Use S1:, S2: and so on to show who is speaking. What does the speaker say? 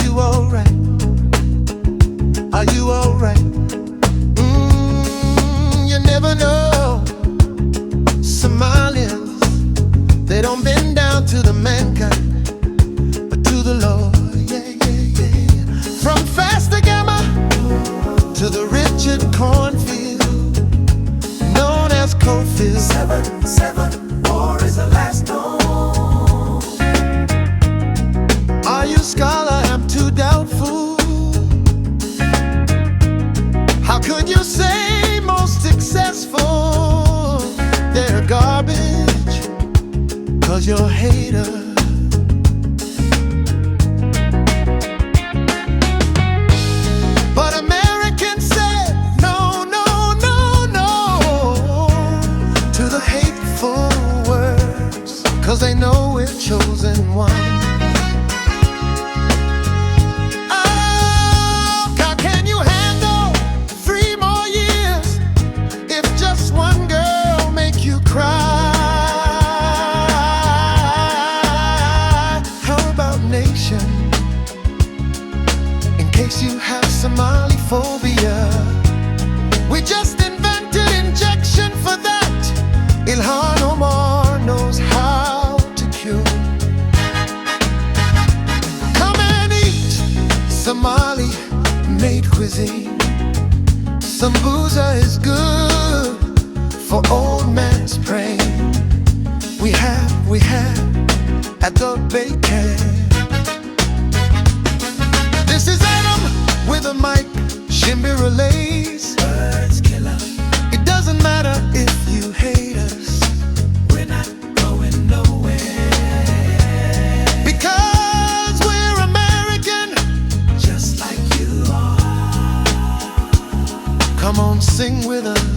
S1: you alright? Are you alright? You never know. Somalians, they don't bend down to the mankind, but to the Lord. Yeah, yeah, yeah. From Faster Gamma to the Richard cornfield, known as Coalfield.
S2: 7-7, war is the last known.
S1: Are you scholar? I'm too doubtful. How could you say most successful? They're garbage, 'cause you're a hater. But Americans said no, no, no, no to the hateful words, 'cause they know we're chosen one. In case you have Somali phobia, we just invented injection for that. Ilhan Omar knows how to cure. Come and eat Somali made cuisine. Sambusa is good for old man's brain. We have at the bacon. This is Adam with a mic, SHIMBIROLAYS.
S2: Words killer,
S1: It doesn't matter if you hate us,
S2: we're not going nowhere.
S1: because we're American,
S2: Just like you are.
S1: come on, sing with us.